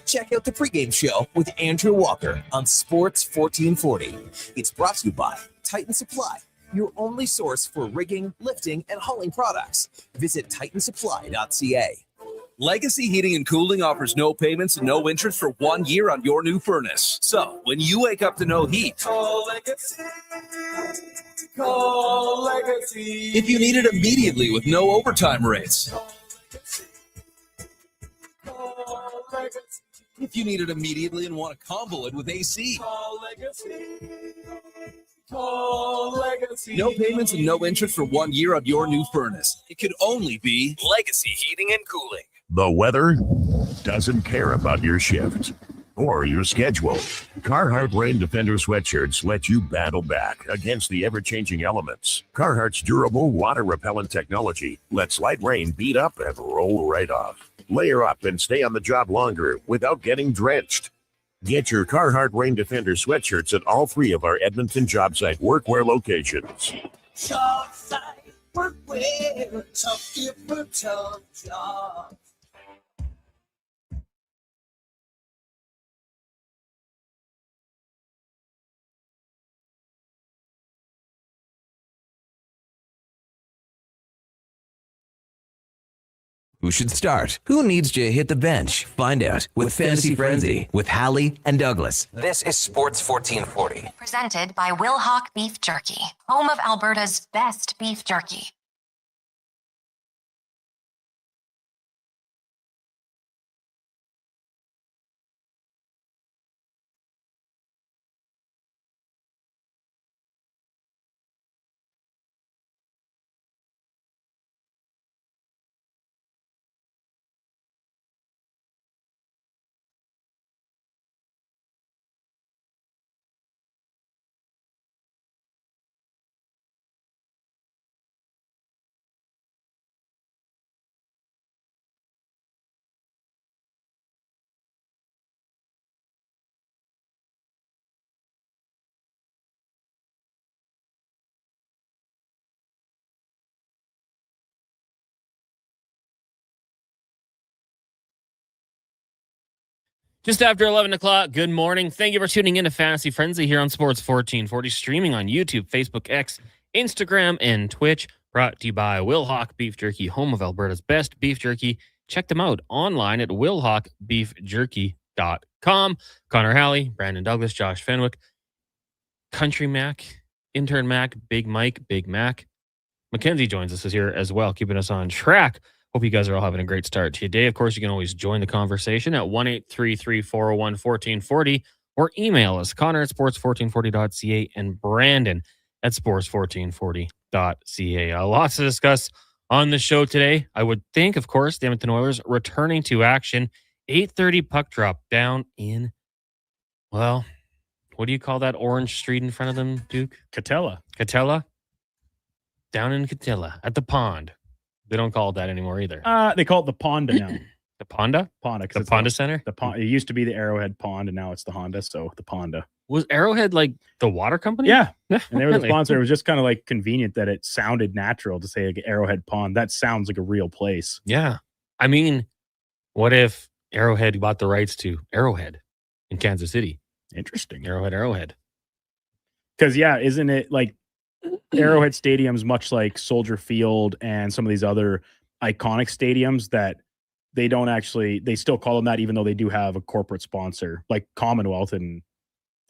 Check out the pregame show with Andrew Walker on Sports 1440. It's brought to you by Titan Supply, your only source for rigging, lifting, and hauling products. Visit titansupply.ca. Legacy Heating and Cooling offers no payments and no interest for 1 year on your new furnace. So, when you wake up to no heat, call Legacy. Call Legacy. If you need it immediately with no overtime rates. Call Legacy. If you need it immediately and want to combo it with AC. Call Legacy. Call Legacy. No payments and no interest for 1 year on your new furnace. It could only be Legacy Heating and Cooling. The weather doesn't care about your shift or your schedule. Carhartt Rain Defender sweatshirts let you battle back against the ever-changing elements. Carhartt's durable, water-repellent technology lets light rain beat up and roll right off. Layer up and stay on the job longer without getting drenched. Get your Carhartt Rain Defender sweatshirts at all 3 of our Edmonton job site workwear locations. Job site workwear, tough for tough jobs. Who should start? Who needs to hit the bench? Find out with Fantasy Frenzy with Halley and Douglas. This is Sports 1440. Presented by Wilhauk Beef Jerky, home of Alberta's best beef jerky. Just after 11 o'clock, good morning. Thank you for tuning in to Fantasy Frenzy here on Sports 1440, streaming on YouTube, Facebook, X, Instagram, and Twitch. Brought to you by Wilhauk Beef Jerky, home of Alberta's best beef jerky. Check them out online at wilhaukbeefjerky.com. Connor Halley, Brandon Douglas, Josh Fenwick, Country Mac, Intern Mac, Big Mike, Big Mac. Mackenzie joins us here as well, keeping us on track. Hope you guys are all having a great start to your day. Of course, you can always join the conversation at 1-833-401-1440 or email us, Connor at sports1440.ca and Brandon at sports1440.ca. Lots to discuss on the show today. I would think, of course, the Edmonton Oilers returning to action. 8:30 puck drop down in, well, what do you call that orange street in front of them, Duke? Catella. Down in Catella at the pond. They don't call it that anymore either. They call it the Ponda now. The Ponda? Ponda. The Ponda Center? The Pond. It used to be the Arrowhead Pond, and now it's the Honda, so the Ponda. Was Arrowhead like the water company? Yeah. And they were the sponsor. It was just kind of like convenient that it sounded natural to say like Arrowhead Pond. That sounds like a real place. Yeah. I mean, what if Arrowhead bought the rights to Arrowhead in Kansas City? Interesting. Arrowhead. Because, yeah, isn't it like Arrowhead Stadium's much like Soldier Field and some of these other iconic stadiums that they still call them that, even though they do have a corporate sponsor like Commonwealth and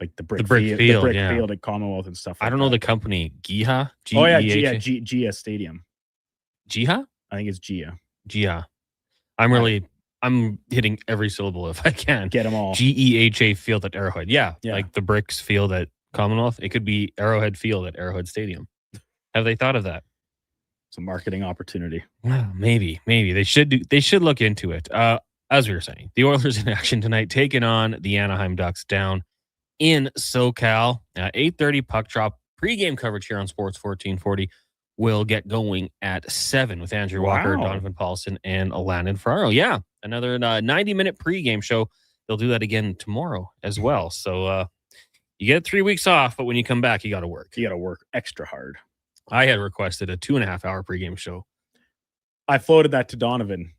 like the brick field at Commonwealth and stuff. I don't know the company. Gia? Gia Stadium. Gia? I think it's Gia. Gia. I'm hitting every syllable if I can. Get them all. GEHA Field at Arrowhead. Yeah. Like the Bricks Field at Commonwealth. It could be Arrowhead Field at Arrowhead Stadium. Have they thought of that? It's a marketing opportunity. Well, maybe they should look into it. As we were saying, the Oilers in action tonight, taking on the Anaheim Ducks down in SoCal. 8:30 puck drop. Pre-game coverage here on Sports 1440 will get going at 7 with Andrew Walker, Donovan Paulson, and Landon Ferraro. Yeah, another 90-minute pre-game show. They'll do that again tomorrow as well. So you get 3 weeks off, but when you come back, you got to work. You got to work extra hard. I had requested a 2.5-hour pregame show. I floated that to Donovan,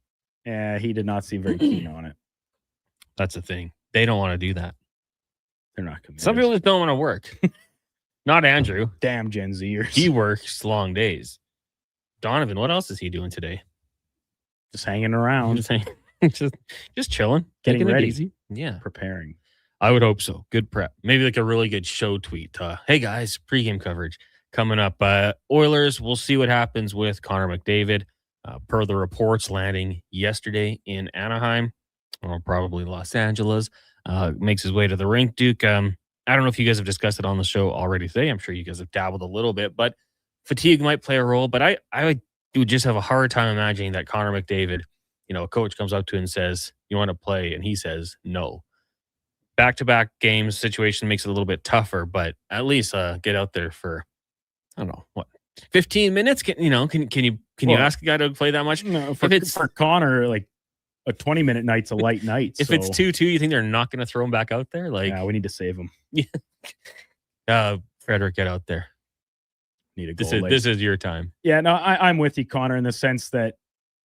and he did not seem very keen on it. That's the thing. They don't want to do that. They're not committed. Some people just don't want to work. Not Andrew. Damn Gen Zers. He works long days. Donovan, what else is he doing today? Just hanging around. just chilling. Getting taking it ready. easy. Yeah. Preparing. I would hope so. Good prep. Maybe like a really good show tweet. Hey guys, pregame coverage coming up. Oilers, we'll see what happens with Connor McDavid. Per the reports landing yesterday in Anaheim, or probably Los Angeles, makes his way to the rink. Duke, I don't know if you guys have discussed it on the show already today. I'm sure you guys have dabbled a little bit, but fatigue might play a role. But I would just have a hard time imagining that Connor McDavid, a coach comes up to him and says, "You want to play?" And he says, "No." Back-to-back games situation makes it a little bit tougher, but at least get out there for, I don't know, what, 15 minutes? Can you ask a guy to play that much? No, for Connor, like a 20-minute night's a light night. If it's 2-2, you think they're not going to throw him back out there? Like, yeah, we need to save him. Frederick, get out there. Need a goal. This is your time. Yeah, no, I'm with you, Connor, in the sense that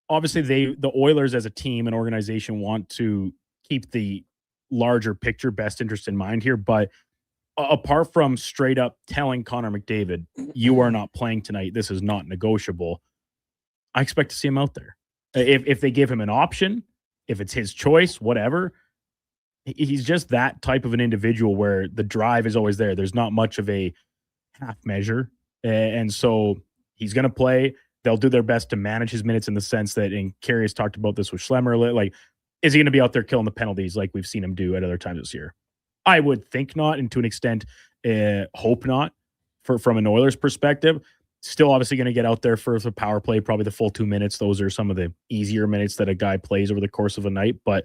obviously the Oilers as a team and organization want to keep the larger picture, best interest in mind here. But apart from straight up telling Connor McDavid, you are not playing tonight, this is not negotiable, I expect to see him out there. If they give him an option, if it's his choice, whatever, he's just that type of an individual where the drive is always there. There's not much of a half measure. And so he's going to play. They'll do their best to manage his minutes in the sense that, and Carey has talked about this with Schlemmer, like, is he going to be out there killing the penalties like we've seen him do at other times this year? I would think not, and to an extent, hope not from an Oilers perspective. Still obviously going to get out there for the power play, probably the full 2 minutes. Those are some of the easier minutes that a guy plays over the course of a night. But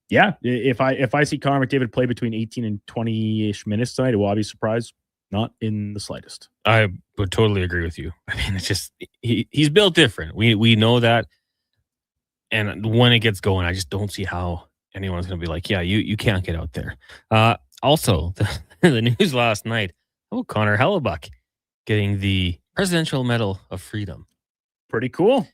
yeah, if I see Connor McDavid play between 18 and 20-ish minutes tonight, will I be surprised? Not in the slightest. I would totally agree with you. I mean, it's just he's built different. We know that. And when it gets going, I just don't see how anyone's going to be like, yeah, you can't get out there. Also, the news last night, Connor Hellebuck getting the Presidential Medal of Freedom. Pretty cool.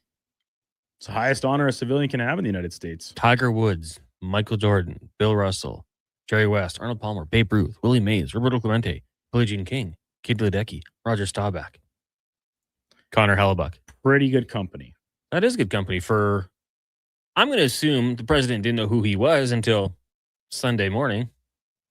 It's the highest honor a civilian can have in the United States. Tiger Woods, Michael Jordan, Bill Russell, Jerry West, Arnold Palmer, Babe Ruth, Willie Mays, Roberto Clemente, Billie Jean King, Kid Ledecky, Roger Staubach, Connor Hellebuck. Pretty good company. That is good company for... I'm going to assume the president didn't know who he was until Sunday morning.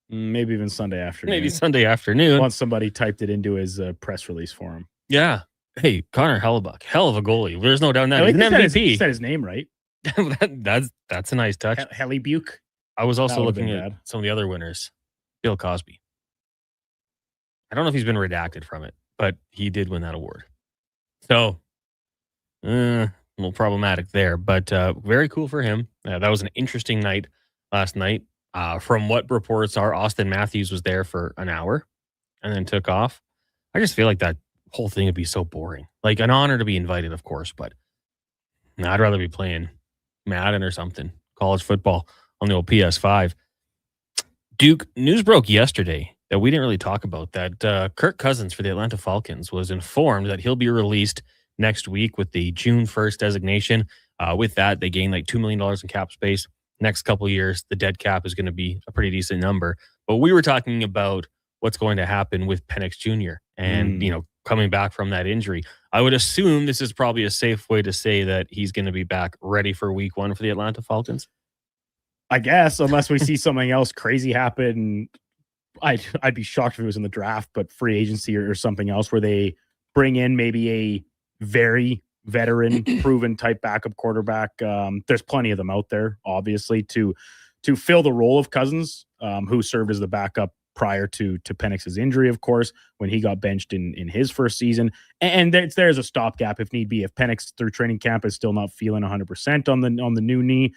Maybe even Sunday afternoon. Maybe Sunday afternoon. Once somebody typed it into his press release for him. Yeah. Hey, Connor Hellebuck, hell of a goalie. There's no doubt in that. He's an MVP. He said his name right. That's a nice touch. Hellebuck. I was also looking at some of the other winners. Bill Cosby. I don't know if he's been redacted from it, but he did win that award. So, a little problematic there, but very cool for him. That was an interesting night last night. From what reports are, Austin Matthews was there for an hour and then took off. I just feel like that whole thing would be so boring. Like, an honor to be invited, of course, but I'd rather be playing Madden or something, college football on the old PS5. Duke, news broke yesterday that we didn't really talk about, that Kirk Cousins for the Atlanta Falcons was informed that he'll be released next week with the June 1st designation. With that, they gain like $2 million in cap space. Next couple of years, the dead cap is going to be a pretty decent number. But we were talking about what's going to happen with Penix Jr. and, coming back from that injury. I would assume this is probably a safe way to say that he's going to be back ready for week 1 for the Atlanta Falcons. I guess, unless we see something else crazy happen. I'd be shocked if it was in the draft, but free agency or something else where they bring in maybe a very veteran, proven type backup quarterback. There's plenty of them out there, obviously, to fill the role of Cousins, who served as the backup prior to Penix's injury, of course, when he got benched in his first season. And there's a stopgap if need be. If Penix through training camp is still not feeling 100% on the new knee,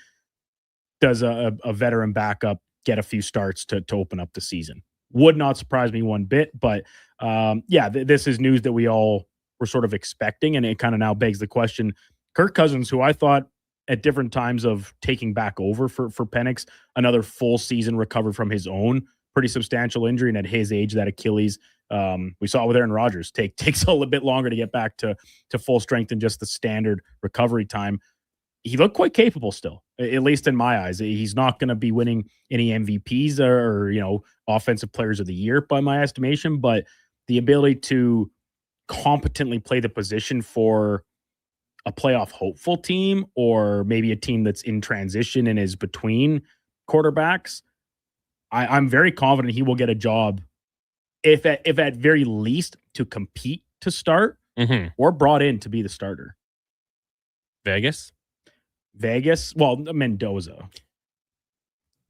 does a veteran backup get a few starts to open up the season? Would not surprise me one bit, but this is news that we all were sort of expecting, and it kind of now begs the question. Kirk Cousins, who I thought at different times of taking back over for Penix, another full season recovered from his own pretty substantial injury, and at his age, that Achilles, we saw it with Aaron Rodgers, takes a little bit longer to get back to full strength than just the standard recovery time. he looked quite capable still, at least in my eyes. He's not going to be winning any MVPs or, offensive players of the year by my estimation, but the ability to competently play the position for a playoff hopeful team or maybe a team that's in transition and is between quarterbacks, I'm very confident he will get a job if at very least to compete to start or brought in to be the starter. Vegas, well, Mendoza.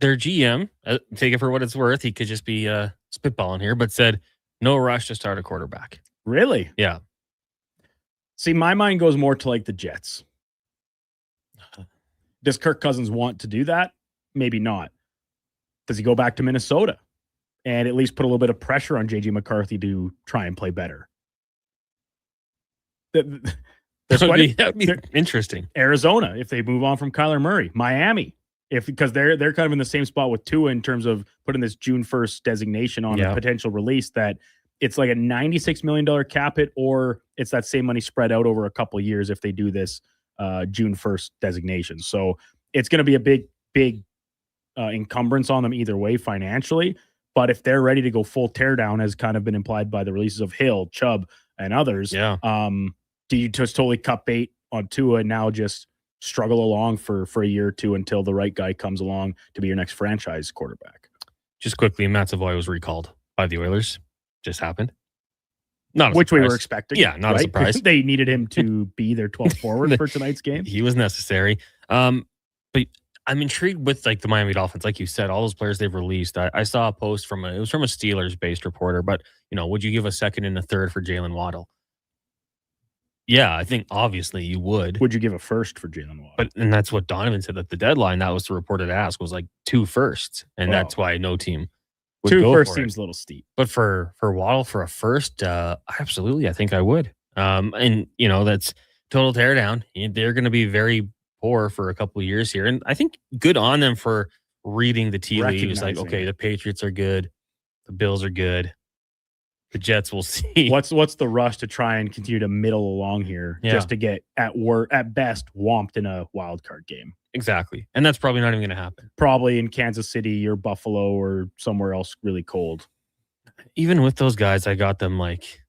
their GM, take it for what it's worth. He could just be spitballing here, but said no rush to start a quarterback. Really? Yeah. See, my mind goes more to like the Jets. Does Kirk Cousins want to do that? Maybe not. Does he go back to Minnesota and at least put a little bit of pressure on JJ McCarthy to try and play better? That would be interesting. Arizona, if they move on from Kyler Murray. Miami, because they're kind of in the same spot with Tua in terms of putting this June 1st designation on a potential release that it's like a $96 million cap hit, or it's that same money spread out over a couple of years if they do this June 1st designation. So it's going to be a big encumbrance on them either way financially. But if they're ready to go full teardown, as kind of been implied by the releases of Hill, Chubb, and others, do you just totally cut bait on Tua and now just struggle along for a year or two until the right guy comes along to be your next franchise quarterback? Just quickly, Matt Savoy was recalled by the Oilers. Just happened. Which we were expecting. Yeah, not a surprise. They needed him to be their 12th forward for tonight's game. He was necessary. But I'm intrigued with like the Miami Dolphins. Like you said, all those players they've released. I saw a post from a Steelers-based reporter, but would you give a second and a third for Jalen Waddle? Yeah, I think obviously you would. Would you give a first for Jalen Waddle? And that's what Donovan said at the deadline. That was the reported ask was like 2 firsts. And that's why no team would 2 go first for it. seems a little steep. But for Waddle for a first, absolutely, I think I would. And that's total teardown. They're going to be very poor for a couple of years here. And I think good on them for reading the tea leaves. Like, okay, the Patriots are good. The Bills are good. The Jets will see. What's the rush to try and continue to middle along here just to get at best whomped in a wild card game? Exactly. And that's probably not even going to happen. Probably in Kansas City or Buffalo or somewhere else really cold. Even with those guys, I got them like,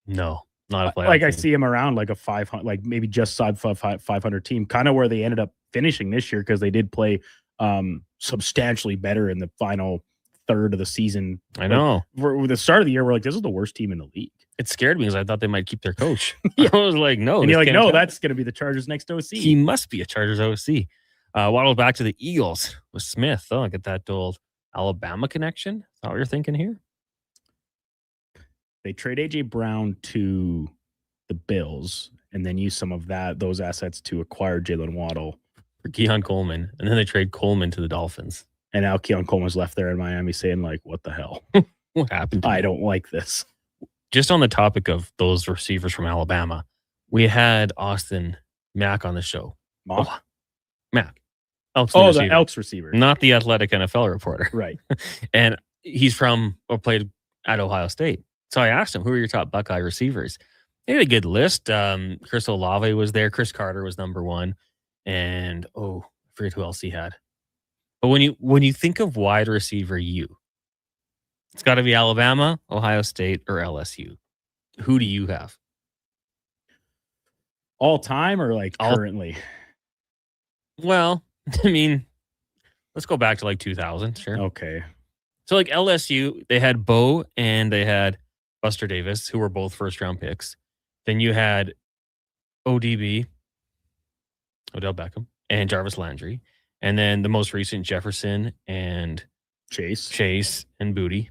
no, not a playoff Like team. I see them around like a 500, like maybe just side 500 team, kind of where they ended up finishing this year because they did play substantially better in the final third of the season. I know. For the start of the year, we're like, this is the worst team in the league. It scared me because I thought they might keep their coach. I was like, no. And you're like, no, that's going to be the Chargers' next OC. He must be a Chargers OC. Waddle back to the Eagles with Smith. Oh, look at that old Alabama connection. Is that what you're thinking here? They trade A.J. Brown to the Bills and then use some of those assets to acquire Jalen Waddle. For Keon Coleman. And then they trade Coleman to the Dolphins. And now Keon Coleman's left there in Miami saying, like, what the hell? What happened? I don't like this. Just on the topic of those receivers from Alabama, we had Austin Mack on the show. Mack. Elks the receiver. Elks receiver. Not the athletic NFL reporter. Right. And he's played at Ohio State. So I asked him, who are your top Buckeye receivers? He had a good list. Chris Olave was there. Chris Carter was number 1. And, I forget who else he had. But when you think of wide receiver it's got to be Alabama, Ohio State, or LSU. Who do you have? All time or like currently? Well, I mean, let's go back to like 2000. Sure. Okay. So like LSU, they had Bo and they had Buster Davis, who were both first-round picks. Then you had ODB, Odell Beckham, and Jarvis Landry. And then the most recent Jefferson and Chase and Booty.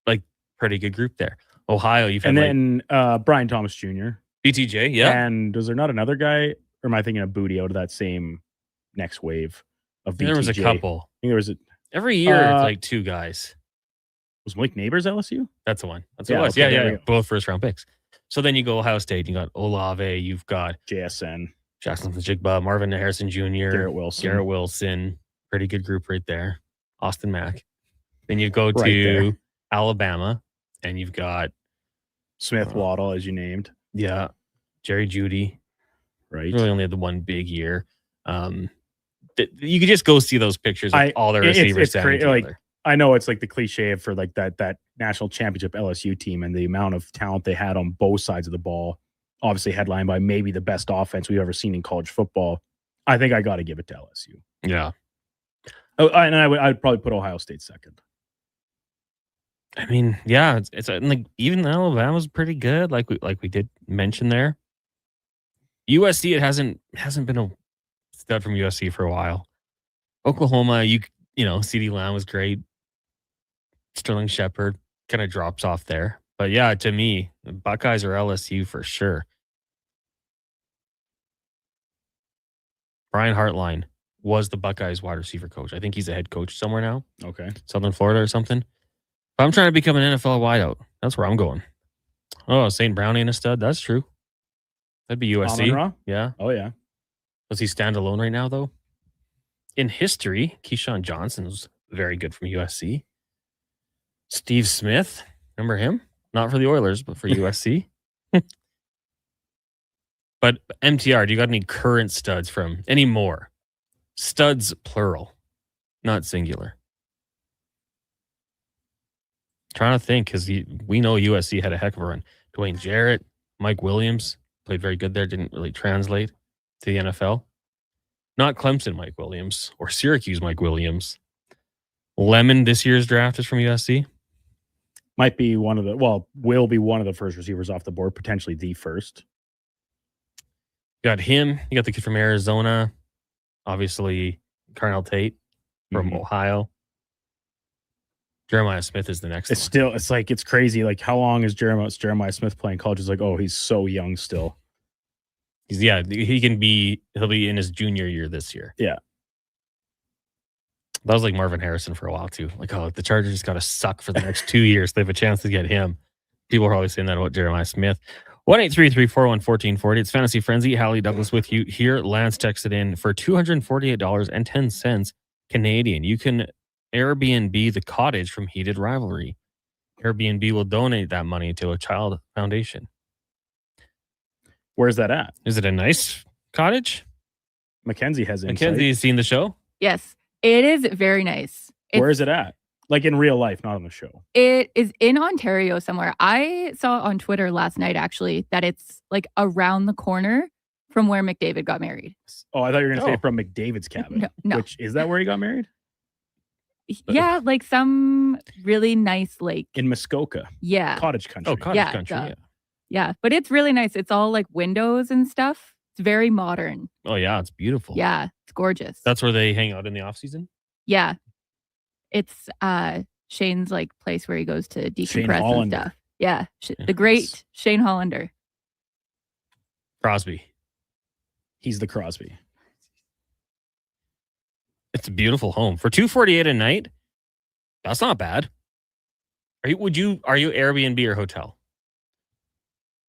Like, pretty good group there. Ohio, you've had then Brian Thomas Jr. BTJ, yeah. And was there not another guy? Or am I thinking of Booty out of that same next wave of BTJ? There was a couple. I think there was every year, it's like 2 guys. Was Malik Neighbors LSU? That's the one. That's what it was. Okay, yeah. Both first-round picks. So then you go Ohio State. You got Olave. You've got JSN. Jackson Jigba, Marvin Harrison Jr., Garrett Wilson. Pretty good group right there. Austin Mack. Then you go to Alabama, and you've got Smith Waddle, as you named. Yeah. Jerry Jeudy. right? Really only had the one big year. You could just go see those pictures of all the receivers standing together. Like, I know it's like the cliche for like that national championship LSU team and the amount of talent they had on both sides of the ball. Obviously headlined by maybe the best offense we've ever seen in college football. I think I got to give it to LSU. Yeah. Oh, and I'd probably put Ohio State second. I mean, yeah, it's like even Alabama's pretty good, like we did mention there. USC, it hasn't been a stud from USC for a while. Oklahoma, you know, CeeDee Lamb was great. Sterling Shepard kind of drops off there, but yeah, to me, the Buckeyes or LSU for sure. Brian Hartline was the Buckeyes wide receiver coach. I think he's a head coach somewhere now. Okay, Southern Florida or something. If I'm trying to become an NFL wideout, that's where I'm going. Oh, St. Brown ain't a stud. That's true. That'd be USC. Amon-Ra? Yeah. Oh, yeah. Does he stand alone right now, though? In history, Keyshawn Johnson was very good from USC. Steve Smith, remember him? Not for the Oilers, but for USC. But MTR, do you got any current studs from any more? Studs, plural, not singular. Trying to think, because we know USC had a heck of a run. Dwayne Jarrett, Mike Williams played very good there. Didn't really translate to the NFL. Not Clemson Mike Williams or Syracuse Mike Williams. Lemon, this year's draft, is from USC. Might be one of the, well, will be one of the first receivers off the board, potentially the first. You got him. You got the kid from Arizona. Obviously, Carnell Tate from Ohio. Jeremiah Smith is the next It's one. still, it's like, it's crazy. Like, how long is Jeremiah Smith playing college? It's like, oh, he's so young still. He'll be in his junior year this year. Yeah. That was like Marvin Harrison for a while too. Like, oh, the Chargers just got to suck for the next 2 years. They have a chance to get him. People are always saying that about Jeremiah Smith. 1-833-401-1440. It's Fantasy Frenzy. Halley Douglas with you here. Lance texted in for $248.10 Canadian. You can Airbnb the cottage from Heated Rivalry. Airbnb will donate that money to a child foundation. Where's that at? Is it a nice cottage? Mackenzie has insight. Mackenzie has seen the show? Yes, it is very nice. Where is it at? Like in real life, not on the show. It is in Ontario somewhere. I saw on Twitter last night, actually, that it's like around the corner from where McDavid got married. Oh, I thought you were going to say from McDavid's cabin. No. Which, is that where he got married? Yeah, like some really nice lake. In Muskoka. Yeah. Cottage country. Oh, cottage country, yeah. Yeah, but it's really nice. It's all like windows and stuff. It's very modern. Oh, yeah, it's beautiful. Yeah, it's gorgeous. That's where they hang out in the off season? Yeah. It's Shane's like place where he goes to decompress and stuff. Yeah, the great Shane Hollander. Crosby. He's the Crosby. It's a beautiful home. For $248 a night, that's not bad. Are you Airbnb or hotel?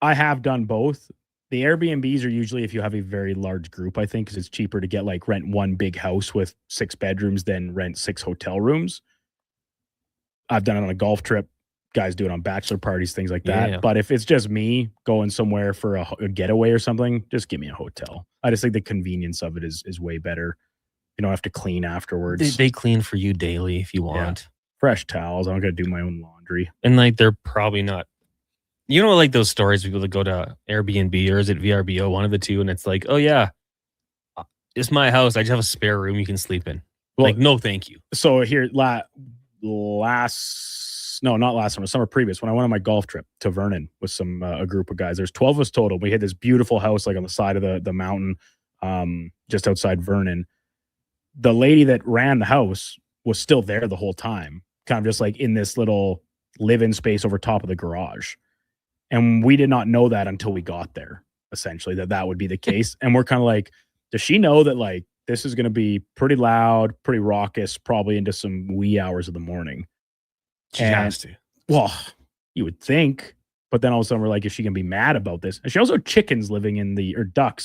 I have done both. The Airbnbs are usually if you have a very large group, I think, because it's cheaper to get like rent one big house with 6 bedrooms than rent 6 hotel rooms. I've done it on a golf trip. Guys do it on bachelor parties, things like that. Yeah. But if it's just me going somewhere for a getaway or something, just give me a hotel. I just think the convenience of it is way better. You don't have to clean afterwards. They clean for you daily if you want. Yeah. Fresh towels. I'm not going to do my own laundry. And like they're probably not. You know, like those stories, people that go to Airbnb or is it VRBO, one of the two, and it's like, oh yeah, it's my house. I just have a spare room you can sleep in. Well, like, no, thank you. So here, summer previous, when I went on my golf trip to Vernon with a group of guys, there's 12 of us total. We had this beautiful house like on the side of the mountain, just outside Vernon. The lady that ran the house was still there the whole time, kind of just like in this little live-in space over top of the garage. And we did not know that until we got there, essentially, that would be the case. And we're kind of like, does she know that like this is going to be pretty loud, pretty raucous, probably into some wee hours of the morning? She has to. Well, you would think. But then all of a sudden we're like, is she going to be mad about this? And she also had ducks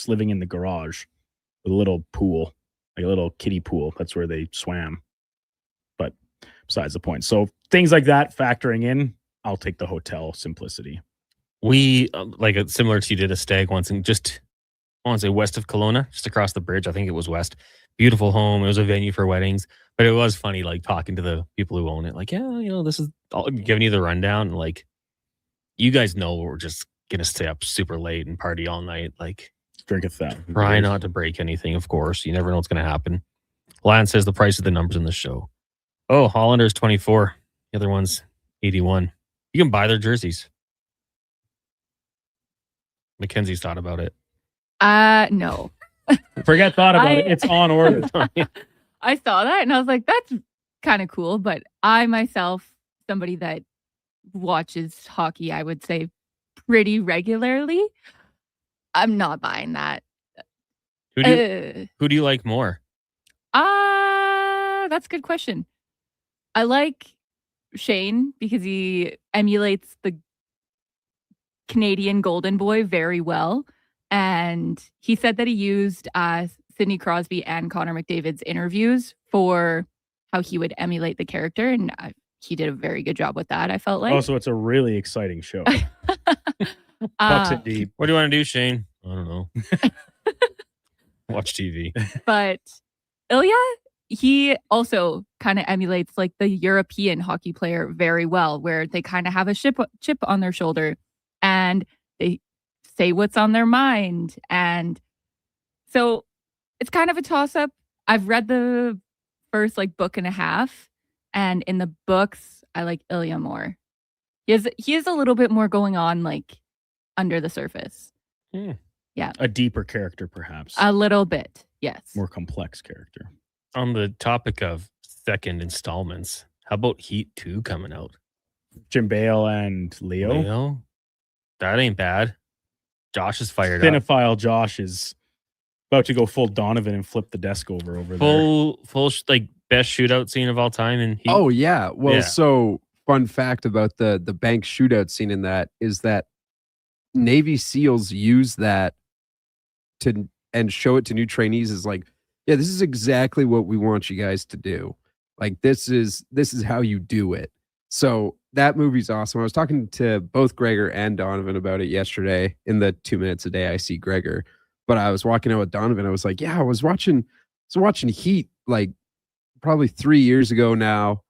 living in the garage with a little pool, like a little kiddie pool. That's where they swam. But besides the point. So things like that factoring in, I'll take the hotel simplicity. We similar to you did a stag once and just I want to say west of Kelowna, just across the bridge. I think it was west. Beautiful home. It was a venue for weddings. But it was funny, like, talking to the people who own it. Like, yeah, this is all, giving you the rundown. And, like, you guys know we're just going to stay up super late and party all night. Like, Drink 1,000. try not to break anything, of course. You never know what's going to happen. Lance says the price of the numbers in the show. Oh, Hollander's 24. The other one's 81. You can buy their jerseys. Mackenzie's thought about it. No. Forget thought about it. It's on order. I saw that and I was like, that's kind of cool. But I myself, somebody that watches hockey, I would say pretty regularly, I'm not buying that. Who do you like more? That's a good question. I like Shane because he emulates the Canadian Golden Boy very well. And he said that he used Sidney Crosby and Connor McDavid's interviews for how he would emulate the character. And he did a very good job with that, I felt like. Also, it's a really exciting show. Pucks it deep. What do you want to do, Shane? I don't know. Watch TV. But Ilya, he also kind of emulates like the European hockey player very well, where they kind of have a chip on their shoulder and they say what's on their mind. And so it's kind of a toss-up. I've read the first like book and a half, and in the books, I like Ilya more. He has a little bit more going on like under the surface. Yeah. A deeper character, perhaps. A little bit, yes. More complex character. On the topic of second installments, how about Heat 2 coming out? Jim Bale and Leo. That ain't bad. Josh is fired Cinephile Josh is about to go full Donovan and flip the desk over there. Full like best shootout scene of all time in Heat. Oh yeah. Well, so fun fact about the bank shootout scene in that is that Navy SEALs use that and show it to new trainees as like, yeah, this is exactly what we want you guys to do. Like this is how you do it. So that movie's awesome. I was talking to both Gregor and Donovan about it yesterday in the 2 minutes a day I see Gregor. But I was walking out with Donovan. I was like, yeah, I was watching Heat like probably 3 years ago now,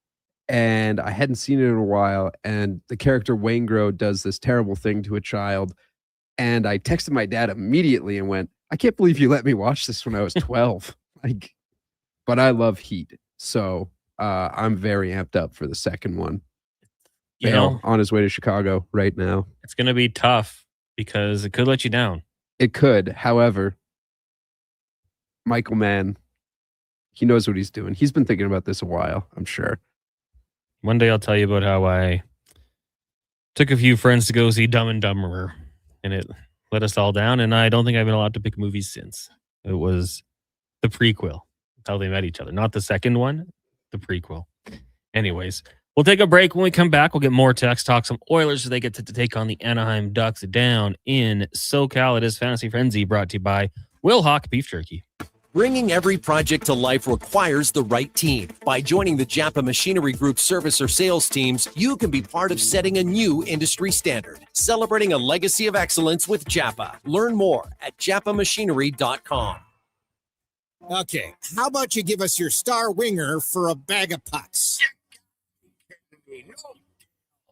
and I hadn't seen it in a while. And the character Waingro does this terrible thing to a child. And I texted my dad immediately and went, I can't believe you let me watch this when I was 12. But I love Heat. So I'm very amped up for the second one. Bale on his way to Chicago right now. It's going to be tough because it could let you down. It could. However, Michael Mann, he knows what he's doing. He's been thinking about this a while, I'm sure. One day I'll tell you about how I took a few friends to go see Dumb and Dumberer, and it let us all down, and I don't think I've been allowed to pick movies since. It was the prequel. That's how they met each other. Not the second one, the prequel. Anyways, we'll take a break. When we come back, we'll get more text, talk some Oilers as they get to take on the Anaheim Ducks down in SoCal. It is Fantasy Frenzy, brought to you by Will Hawk Beef Jerky. Bringing every project to life requires the right team. By joining the Japa Machinery Group service or sales teams, you can be part of setting a new industry standard. Celebrating a legacy of excellence with Japa. Learn more at japamachinery.com. Okay, how about you give us your star winger for a bag of pucks?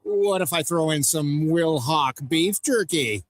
What if I throw in some Will Hawk beef jerky?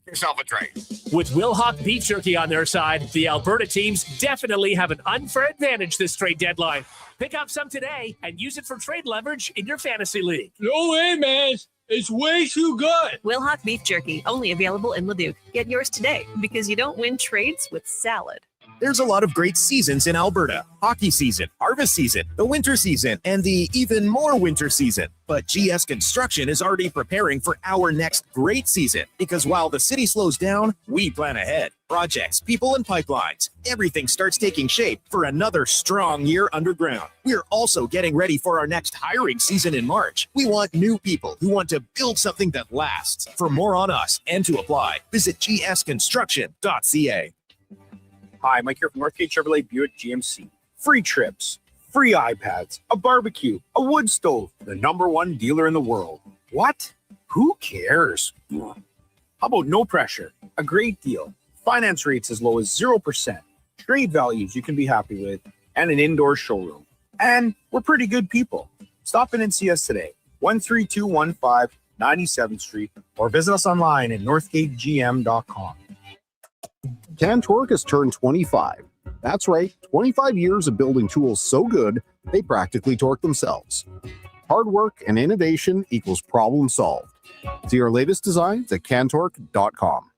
Yourself a trade. With Will Hawk Beef Jerky on their side, the Alberta teams definitely have an unfair advantage this trade deadline. Pick up some today and use it for trade leverage in your fantasy league. No way, man. It's way too good. Will Hawk Beef Jerky, only available in Leduc. Get yours today because you don't win trades with salad. There's a lot of great seasons in Alberta. Hockey season, harvest season, the winter season, and the even more winter season. But GS Construction is already preparing for our next great season because while the city slows down, we plan ahead. Projects, people, and pipelines. Everything starts taking shape for another strong year underground. We're also getting ready for our next hiring season in March. We want new people who want to build something that lasts. For more on us and to apply, visit gsconstruction.ca. Hi, Mike here from Northgate Chevrolet Buick GMC. Free trips, free iPads, a barbecue, a wood stove, the #1 dealer in the world. What? Who cares? How about no pressure, a great deal, finance rates as low as 0%, trade values you can be happy with, and an indoor showroom. And we're pretty good people. Stop in and see us today, 13215 97th Street, or visit us online at northgategm.com. Cantork has turned 25. That's right, 25 years of building tools so good, they practically torque themselves. Hard work and innovation equals problem solved. See our latest designs at cantork.com.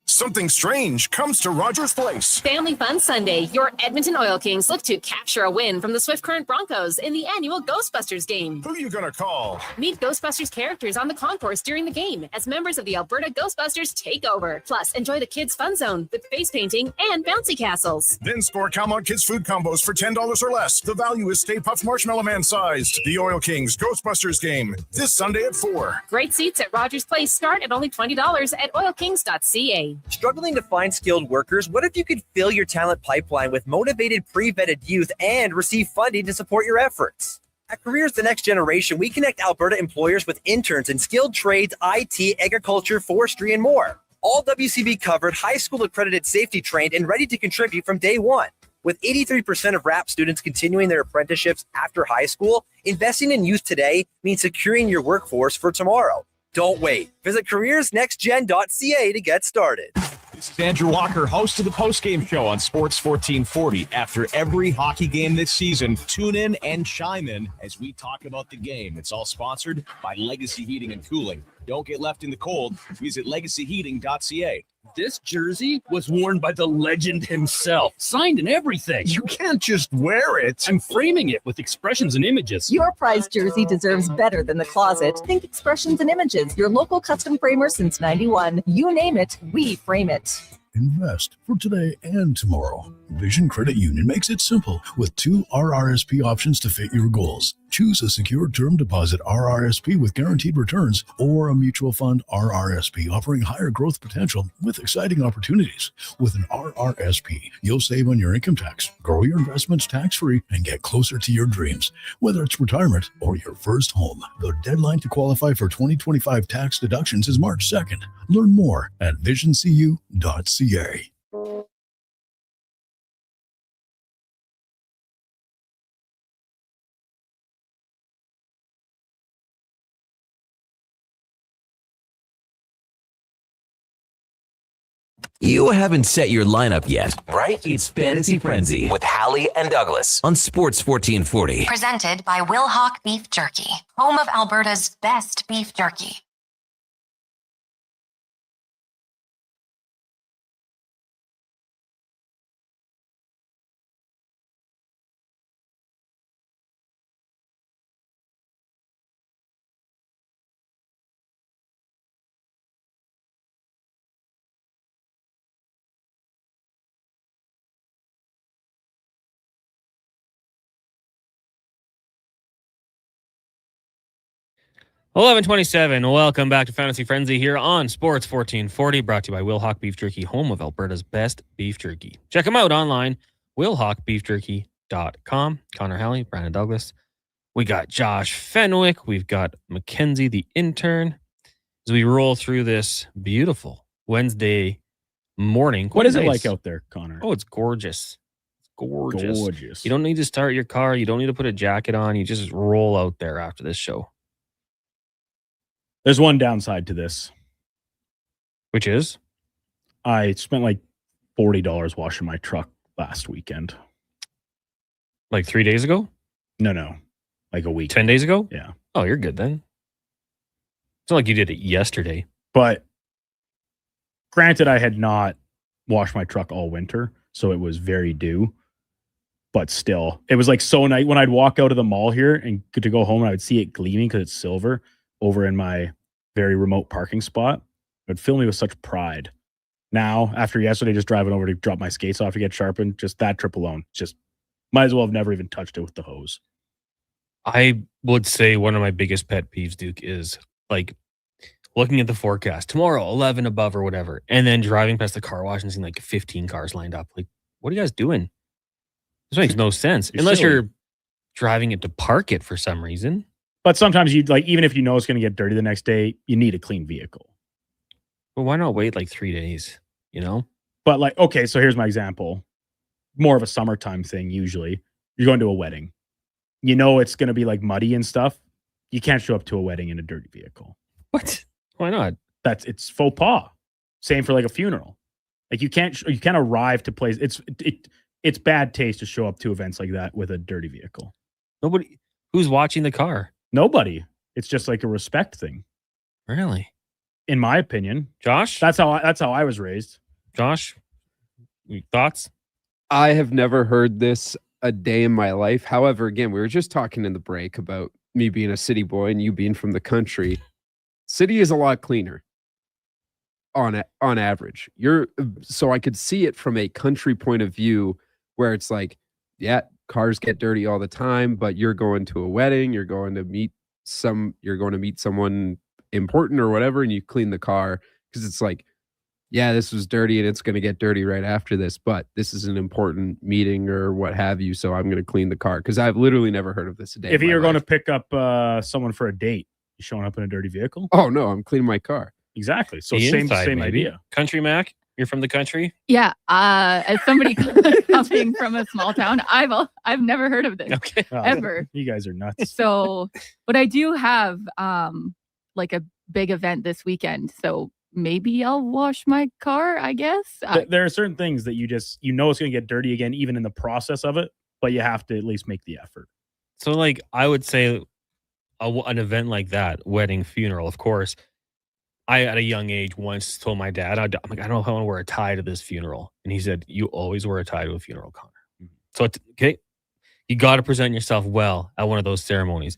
Something strange comes to Rogers Place. Family Fun Sunday. Your Edmonton Oil Kings look to capture a win from the Swift Current Broncos in the annual Ghostbusters game. Who you gonna call? Meet Ghostbusters characters on the concourse during the game as members of the Alberta Ghostbusters take over. Plus, enjoy the Kids Fun Zone with face painting and bouncy castles. Then score Calmont Kids food combos for $10 or less. The value is Stay Puft Marshmallow Man sized. The Oil Kings Ghostbusters game this Sunday at 4. Great seats at Rogers Place start at only $20 at oilkings.ca. Struggling to find skilled workers? What if you could fill your talent pipeline with motivated, pre-vetted youth and receive funding to support your efforts? At Careers The Next Generation, we connect Alberta employers with interns in skilled trades, IT, agriculture, forestry, and more. All WCB covered, high school accredited, safety trained, and ready to contribute from day one. With 83% of RAP students continuing their apprenticeships after high school, investing in youth today means securing your workforce for tomorrow. Don't wait. Visit careersnextgen.ca to get started. This is Andrew Walker, host of the postgame show on Sports 1440. After every hockey game this season, tune in and chime in as we talk about the game. It's all sponsored by Legacy Heating and Cooling. Don't get left in the cold. Visit legacyheating.ca. This jersey was worn by the legend himself, signed and everything. You can't just wear it. I'm framing it with expressions and images. Your prized jersey deserves better than the closet. Think expressions and images. Your local custom framer since 91. You name it, we frame it. Invest for today and tomorrow. Vision Credit Union makes it simple with 2 RRSP options to fit your goals. Choose a secure term deposit RRSP with guaranteed returns or a mutual fund RRSP offering higher growth potential with exciting opportunities. With an RRSP, you'll save on your income tax, grow your investments tax-free, and get closer to your dreams. Whether it's retirement or your first home, the deadline to qualify for 2025 tax deductions is March 2nd. Learn more at visioncu.ca. You haven't set your lineup yet, right? It's Fantasy Frenzy with Halley and Douglas on Sports 1440. Presented by Will Hawk Beef Jerky, home of Alberta's best beef jerky. $11:27. Welcome back to Fantasy Frenzy here on Sports 1440, brought to you by Will Hawk Beef Jerky, home of Alberta's best beef jerky. Check them out online, willhawkbeefjerky.com. Connor Halley, Brandon Douglas. We got Josh Fenwick. We've got Mackenzie, the intern. As we roll through this beautiful Wednesday morning. What is it like out there, Connor? Oh, it's gorgeous. It's gorgeous. Gorgeous. You don't need to start your car. You don't need to put a jacket on. You just roll out there after this show. There's one downside to this. Which is? I spent like $40 washing my truck last weekend. Like 3 days ago? No. Like a week. 10 days ago? Yeah. Oh, you're good then. It's not like you did it yesterday. But granted, I had not washed my truck all winter, so it was very due. But still, it was like so nice when I'd walk out of the mall here and to go home and I would see it gleaming because it's silver over in my very remote parking spot. It would fill me with such pride. Now, after yesterday, just driving over to drop my skates off to get sharpened, just that trip alone, just might as well have never even touched it with the hose. I would say one of my biggest pet peeves, Duke, is like looking at the forecast tomorrow, 11 above or whatever, and then driving past the car wash and seeing like 15 cars lined up. Like, what are you guys doing? This makes no sense unless you're driving it to park it for some reason. But sometimes you like, even if you know it's going to get dirty the next day, you need a clean vehicle. Well, why not wait like 3 days? you know? But like, okay, so here's my example. More of a summertime thing usually. You're going to a wedding. You know it's going to be like muddy and stuff. You can't show up to a wedding in a dirty vehicle. What? Why not? It's faux pas. Same for like a funeral. Like you can't arrive to places. It's bad taste to show up to events like that with a dirty vehicle. Nobody. Who's watching the car? Nobody. It's just like a respect thing. Really? In my opinion. Josh? That's how I was raised. Josh? Thoughts? I have never heard this a day in my life. However, again, we were just talking in the break about me being a city boy and you being from the country. City is a lot cleaner on average. So I could see it from a country point of view where it's like, yeah, cars get dirty all the time, but you're going to a wedding, you're going to meet someone important or whatever, and you clean the car because it's like, yeah, this was dirty and it's going to get dirty right after this, but this is an important meeting or what have you, so I'm going to clean the car because I've literally never heard of this a day. If you're going to pick up someone for a date, you showing up in a dirty vehicle? Oh no, I'm cleaning my car. Exactly. So The same inside, idea. Country Mac, you're from the country? Yeah. As somebody coming from a small town, I've never heard of this ever. You guys are nuts. So, but I do have like a big event this weekend. So maybe I'll wash my car, I guess. There are certain things that it's going to get dirty again, even in the process of it, but you have to at least make the effort. So, like, I would say an event like that, wedding, funeral, of course. I, at a young age, once told my dad, I'm like, I don't know if I want to wear a tie to this funeral. And he said, you always wear a tie to a funeral, Connor. So, okay, you got to present yourself well at one of those ceremonies.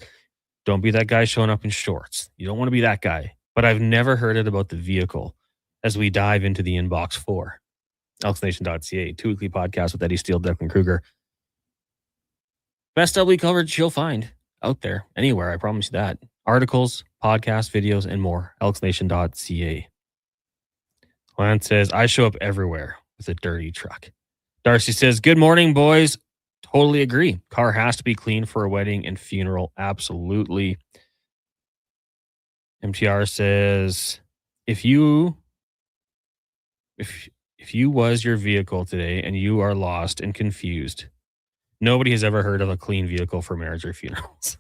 Don't be that guy showing up in shorts. You don't want to be that guy. But I've never heard it about the vehicle as we dive into the inbox for elksnation.ca, 2 weekly podcast with Eddie Steele, Declan Kruger. Best LB coverage you'll find out there, anywhere, I promise you that. Articles, podcasts, videos, and more. elksnation.ca. Lance says, I show up everywhere with a dirty truck. Darcy says, good morning, boys. Totally agree. Car has to be clean for a wedding and funeral. Absolutely. MTR says, if you was your vehicle today and you are lost and confused, nobody has ever heard of a clean vehicle for marriage or funerals.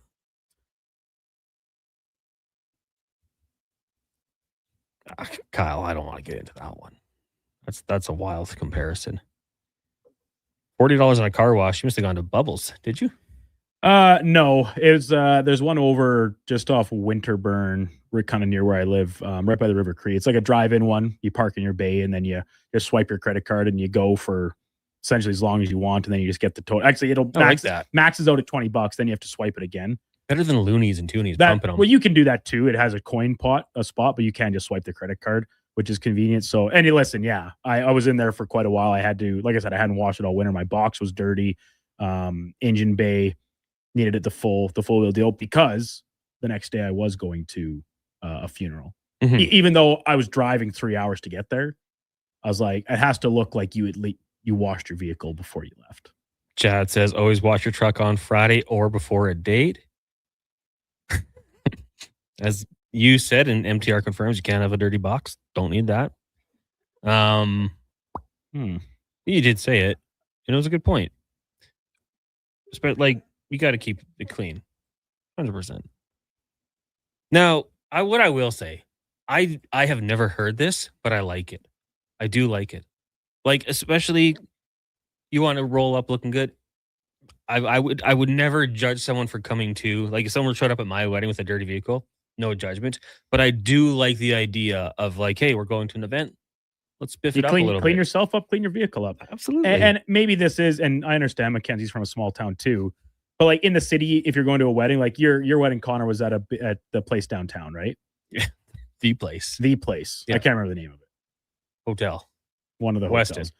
Kyle, I don't want to get into that one. That's a wild comparison. $40 on a car wash. You must have gone to Bubbles, did you? No, it was there's one over just off Winterburn, kind of near where I live, right by the River Cree. It's like a drive-in one. You park in your bay and then you just swipe your credit card and you go for essentially as long as you want, and then you just get the total. Actually, it'll maxes out at $20. Then you have to swipe it again. Better than Loonies and Toonies pumping them. Well, you can do that too. It has a spot, but you can just swipe the credit card, which is convenient. So, and listen, yeah, I was in there for quite a while. I had to, like I said, I hadn't washed it all winter. My box was dirty. Engine bay needed it the full wheel deal because the next day I was going to a funeral. Mm-hmm. Even though I was driving 3 hours to get there, I was like, it has to look like you washed your vehicle before you left. Chad says, always wash your truck on Friday or before a date. As you said, and MTR confirms, you can't have a dirty box. Don't need that. You did say it. And it was a good point. But like, you got to keep it clean. 100%. Now, what I will say, I have never heard this, but I like it. I do like it. Like, especially you want to roll up looking good. I would never judge someone for coming to, like, if someone showed up at my wedding with a dirty vehicle, no judgment. But I do like the idea of like, hey, we're going to an event. Let's biff it up a little bit. Clean yourself up, clean your vehicle up. Absolutely. And maybe this is, and I understand Mackenzie's from a small town too, but like in the city, if you're going to a wedding, like your wedding, Connor, was at the place downtown, right? Yeah. The place. Yeah. I can't remember the name of it. Hotel. One of the Westin. hotels.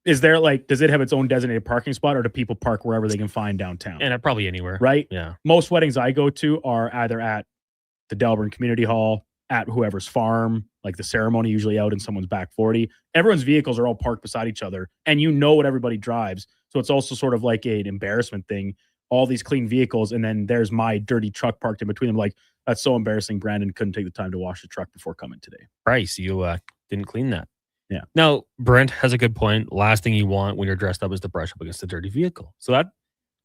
Is there does it have its own designated parking spot, or do people park wherever they can find downtown? And probably anywhere. Right? Yeah. Most weddings I go to are either at the Delburn Community Hall, at whoever's farm, like the ceremony usually out in someone's back 40. Everyone's vehicles are all parked beside each other, and you know what everybody drives. So it's also sort of like an embarrassment thing. All these clean vehicles, and then there's my dirty truck parked in between them. Like, that's so embarrassing. Brandon couldn't take the time to wash the truck before coming today. Bryce, you didn't clean that. Yeah. Now, Brent has a good point. Last thing you want when you're dressed up is to brush up against a dirty vehicle. So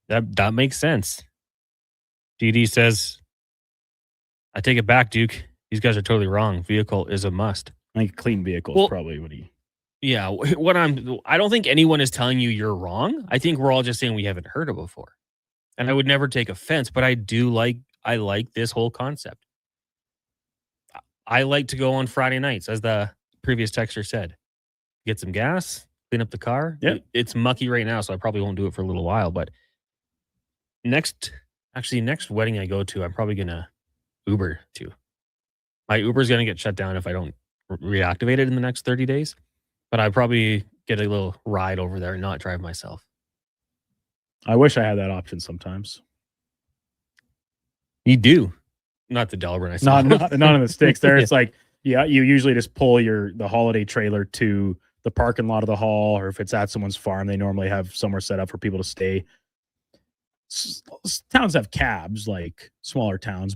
that makes sense. DD says, I take it back, Duke. These guys are totally wrong. Vehicle is a must. I think clean vehicle is probably what he... Yeah, I don't think anyone is telling you you're wrong. I think we're all just saying we haven't heard it before. And I would never take offense, but I like this whole concept. I like to go on Friday nights, as the previous texter said. Get some gas, clean up the car. Yeah. It's mucky right now, so I probably won't do it for a little while. But next wedding I go to, I'm probably going to Uber to. My Uber's going to get shut down if I don't reactivate it in the next 30 days. But I probably get a little ride over there and not drive myself. I wish I had that option sometimes. You do. Not the Delaware. Not in the sticks there. It's like, yeah, you usually just pull the holiday trailer to the parking lot of the hall, or if it's at someone's farm, they normally have somewhere set up for people to stay. Towns have cabs, like smaller towns,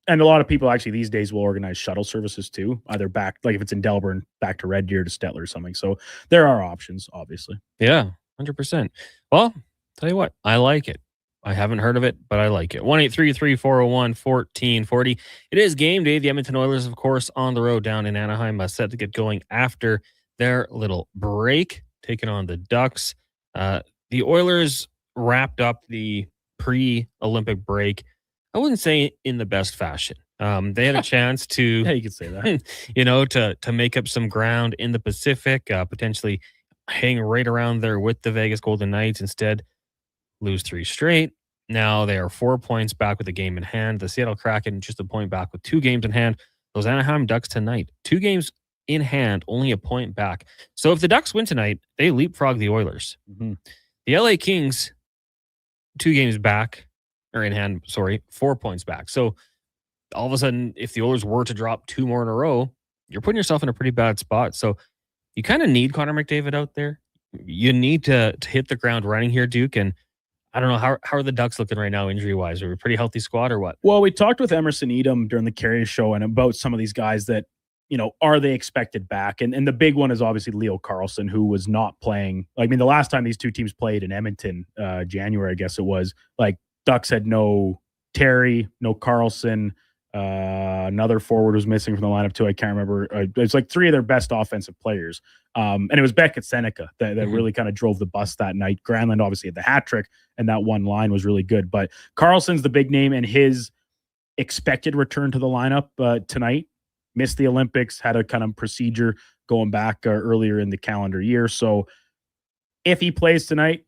and a lot of people actually these days will organize shuttle services too, either back, like if it's in Delburn, back to Red Deer to Stettler or something. So there are options, obviously. Yeah, 100%. Well, tell you what, I like it. I haven't heard of it, but I like it. 1-833-401-1440. It is game day. The Edmonton Oilers, of course, on the road down in Anaheim, set to get going after their little break, taking on the Ducks. The Oilers wrapped up the pre-Olympic break, I wouldn't say in the best fashion. They had a chance to, yeah, you could say that, to make up some ground in the Pacific, potentially hang right around there with the Vegas Golden Knights. Instead, lose 3 straight. Now they are 4 points back with a game in hand. The Seattle Kraken just a point back with 2 games in hand. Those Anaheim Ducks tonight, 2 games in hand, only a point back. So if the Ducks win tonight, they leapfrog the Oilers. Mm-hmm. The LA Kings, 2 games back, or in hand, 4 points back. So all of a sudden, if the Oilers were to drop 2 more in a row, you're putting yourself in a pretty bad spot. So you kind of need Connor McDavid out there. You need to hit the ground running here, Duke. And I don't know, how are the Ducks looking right now injury-wise? Are we a pretty healthy squad or what? Well, we talked with Emerson Edom during the Carrier show and about some of these guys that, are they expected back? And the big one is obviously Leo Carlsson, who was not playing. I mean, the last time these 2 teams played in Edmonton, January, I guess it was, like Ducks had no Terry, no Carlsson. Another forward was missing from the lineup too. I can't remember. It's like 3 of their best offensive players. And it was Beckett Seneca that really kind of drove the bus that night. Granlund obviously had the hat trick, and that one line was really good. But Carlson's the big name, and his expected return to the lineup tonight. Missed the Olympics, had a kind of procedure going back earlier in the calendar year. So if he plays tonight,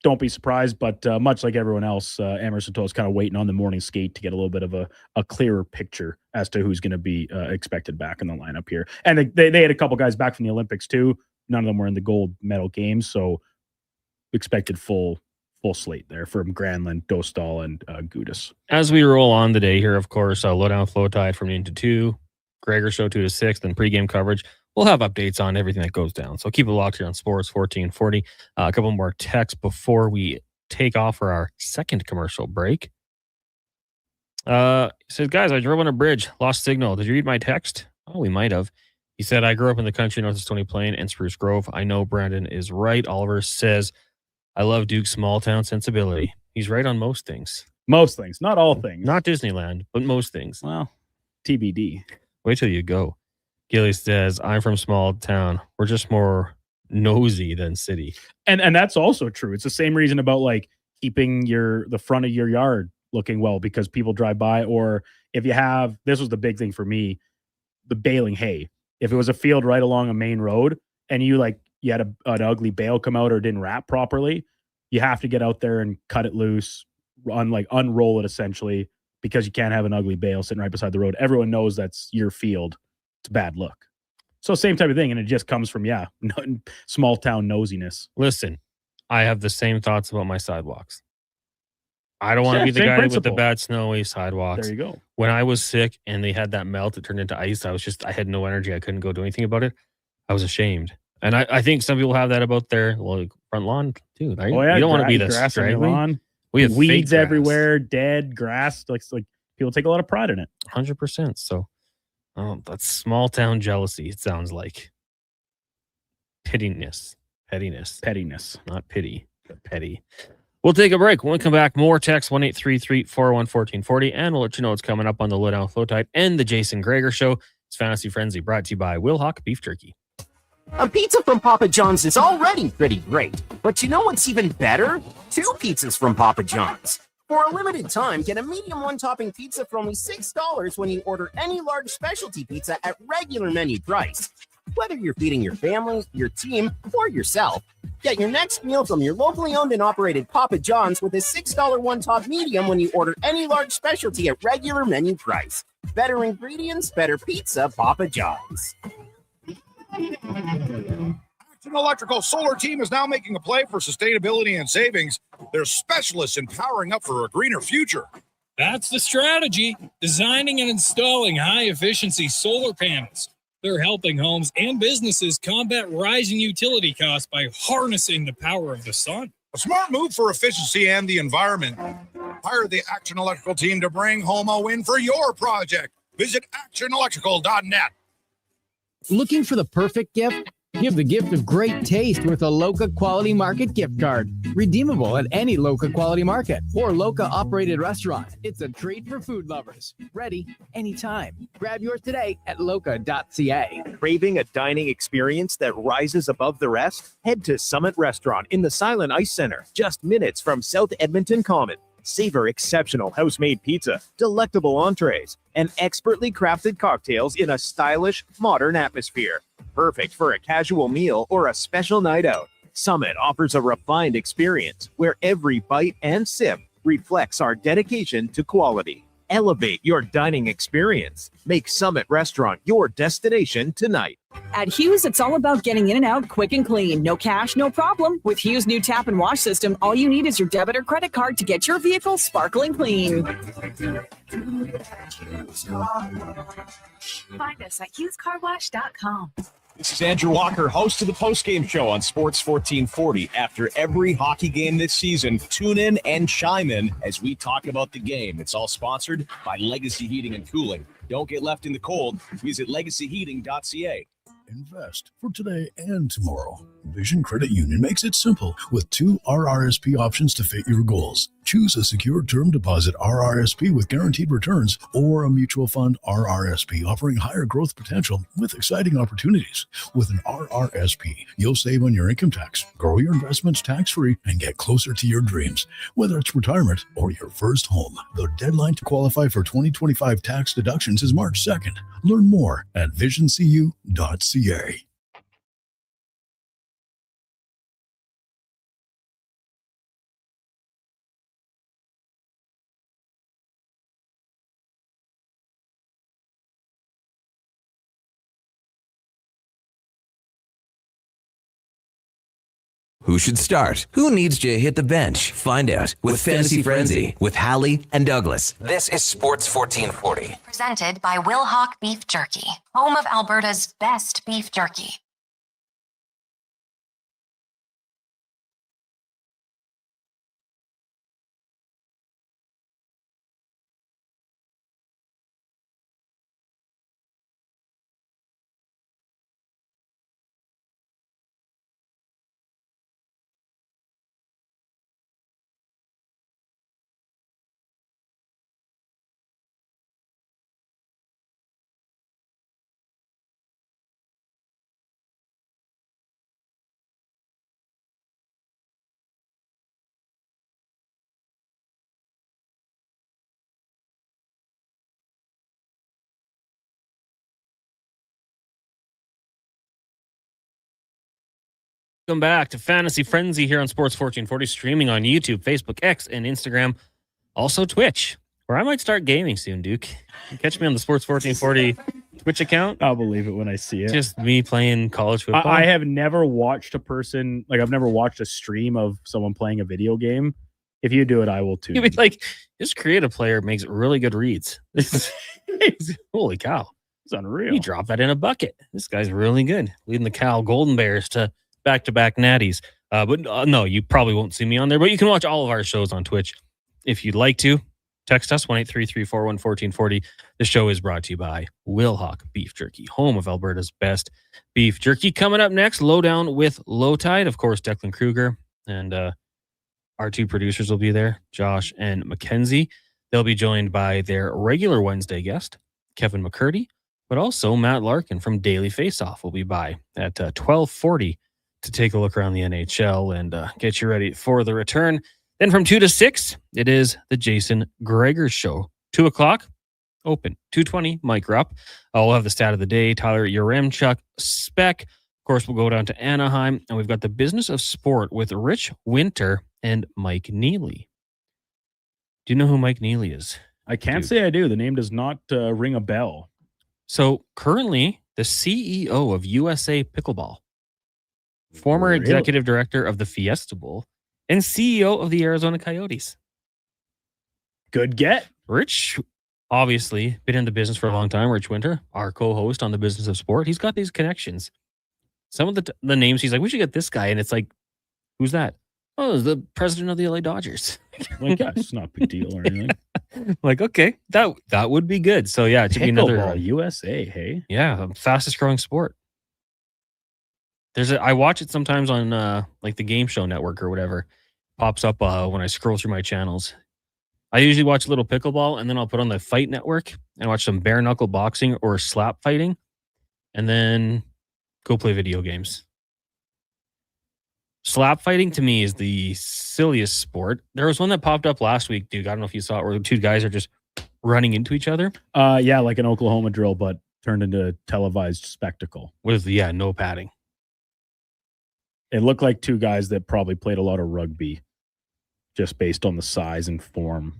don't be surprised. But much like everyone else, Emerson Toll is kind of waiting on the morning skate to get a little bit of a clearer picture as to who's going to be expected back in the lineup here. And they had a couple guys back from the Olympics too. None of them were in the gold medal games, so expected full slate there from Granlund, Dostal, and Gudis. As we roll on the day here, of course, Lowdown Flow Tide from noon to 2, Gregor Show 2 to 6, then pregame coverage. We'll have updates on everything that goes down. So keep it locked here on Sports 1440. A couple more texts before we take off for our second commercial break. He says, guys, I drove on a bridge, lost signal. Did you read my text? Oh, we might have. He said, I grew up in the country, north of Stony Plain and Spruce Grove. I know Brandon is right. Oliver says, I love Duke's small town sensibility. He's right on most things. Most things, not all things. Not Disneyland, but most things. Well, TBD. Wait till you go. Gilly says, I'm from small town. We're just more nosy than city. And that's also true. It's the same reason about like keeping the front of your yard looking well, because people drive by, or if you have, this was the big thing for me, the baling hay. If it was a field right along a main road and you had an ugly bale come out or didn't wrap properly, you have to get out there and cut it loose, unroll it essentially, because you can't have an ugly bale sitting right beside the road. Everyone knows that's your field. It's a bad look. So same type of thing. And it just comes from, small town nosiness. Listen, I have the same thoughts about my sidewalks. I don't want to be the guy with the bad snowy sidewalks. There you go. When I was sick and they had that melt, it turned into ice. I had no energy. I couldn't go do anything about it. I was ashamed. And I think some people have that about their front lawn too. Right? Oh, yeah, you don't want to be the grass on your lawn. We have weeds everywhere, dead grass. Like people take a lot of pride in it. 100%. So that's small town jealousy, it sounds like. Pettiness, Pettiness. not pity, but petty. We'll take a break. When we come back, more text 1-833-401-1440, and we'll let you know what's coming up on the Lowdown Flow Tide and the Jason Greger Show. It's Fantasy Frenzy, brought to you by Wilhock Beef Jerky. A pizza from Papa John's is already pretty great, but you know what's even better? 2 pizzas from Papa John's. For a limited time, get a medium one-topping pizza for only $6 when you order any large specialty pizza at regular menu price. Whether you're feeding your family, your team, or yourself, get your next meal from your locally owned and operated Papa John's with a $6 one-top medium when you order any large specialty at regular menu price. Better ingredients, better pizza, Papa John's. Action Electrical Solar Team is now making a play for sustainability and savings. They're specialists in powering up for a greener future. That's the strategy, designing and installing high-efficiency solar panels. They're helping homes and businesses combat rising utility costs by harnessing the power of the sun. A smart move for efficiency and the environment. Hire the Action Electrical team to bring home a win for your project. Visit actionelectrical.net. Looking for the perfect gift? Give the gift of great taste with a Loca Quality Market gift card. Redeemable at any Loca Quality Market or Loca operated restaurant. It's a treat for food lovers. Ready anytime. Grab yours today at loca.ca. Craving a dining experience that rises above the rest? Head to Summit Restaurant in the Silent Ice Center, just minutes from South Edmonton Common. Savor exceptional house-made pizza, delectable entrees, and expertly crafted cocktails in a stylish, modern atmosphere. Perfect for a casual meal or a special night out. Summit offers a refined experience where every bite and sip reflects our dedication to quality. Elevate your dining experience. Make Summit Restaurant your destination tonight. At Hughes, it's all about getting in and out quick and clean. No cash, no problem. With Hughes' new tap and wash system, all you need is your debit or credit card to get your vehicle sparkling clean. Find us at hughescarwash.com. This is Andrew Walker, host of the postgame show on Sports 1440. After every hockey game this season, tune in and chime in as we talk about the game. It's all sponsored by Legacy Heating and Cooling. Don't get left in the cold. Visit legacyheating.ca. Invest for today and tomorrow. Vision Credit Union makes it simple with 2 RRSP options to fit your goals. Choose a secure term deposit RRSP with guaranteed returns or a mutual fund RRSP offering higher growth potential with exciting opportunities. With an RRSP, you'll save on your income tax, grow your investments tax-free, and get closer to your dreams, whether it's retirement or your first home. The deadline to qualify for 2025 tax deductions is March 2nd. Learn more at visioncu.ca. Who should start? Who needs to hit the bench? Find out with Fantasy Frenzy with Halley and Douglas. This is Sports 1440. Presented by Wilhock Beef Jerky, home of Alberta's best beef jerky. Welcome back to Fantasy Frenzy here on Sports 1440, streaming on YouTube, Facebook, X, and Instagram. Also Twitch, where I might start gaming soon, Duke. Catch me on the Sports 1440 Twitch account. I'll believe it when I see it. Just me playing college football. I have never watched a person, like I've never watched a stream of someone playing a video game. If you do it, I will too. You'd be like, this creative player makes really good reads. Holy cow. It's unreal. You drop that in a bucket. This guy's really good. Leading the Cal Golden Bears to back-to-back natties. But no, you probably won't see me on there, but you can watch all of our shows on Twitch if you'd like to. Text us 1-833-414-1440. The show is brought to you by Wilhauk Beef Jerky, home of Alberta's best beef jerky. Coming up next, Lowdown with Low Tide. Of course, Declan Kruger and our two producers will be there, Josh and Mackenzie. They'll be joined by their regular Wednesday guest, Kevin McCurdy, but also Matt Larkin from Daily Faceoff will be by at 12:40 to take a look around the NHL and get you ready for the return. Then from 2 to 6, it is the Jason Gregor Show. 2 o'clock, open. 2:20, mic up. We'll have the stat of the day, Tyler Yaremchuk spec. Of course, we'll go down to Anaheim, and we've got the business of sport with Rich Winter and Mike Neely. Do you know who Mike Neely is? I can't say I do. The name does not ring a bell. So currently the CEO of USA Pickleball, former Really? executive director of the Fiesta Bowl, and CEO of the Arizona Coyotes. Good get. Rich, obviously, been in the business for a long time. Rich Winter, our co-host on the Business of Sport. He's got these connections. Some of the names, he's like, we should get this guy. And it's like, who's that? Oh, it's the president of the LA Dodgers. Like, yeah, it's not a big deal or anything. Like, okay, that would be good. So yeah, it should be another Pickleball, USA, hey? Yeah, fastest growing sport. I watch it sometimes on like the Game Show Network or whatever. Pops up when I scroll through my channels. I usually watch a little pickleball, and then I'll put on the Fight Network and watch some bare knuckle boxing or slap fighting, and then go play video games. Slap fighting to me is the silliest sport. There was one that popped up last week, dude. I don't know if you saw it, where two guys are just running into each other. Yeah, like an Oklahoma drill, but turned into a televised spectacle. With, no padding. It looked like two guys that probably played a lot of rugby just based on the size and form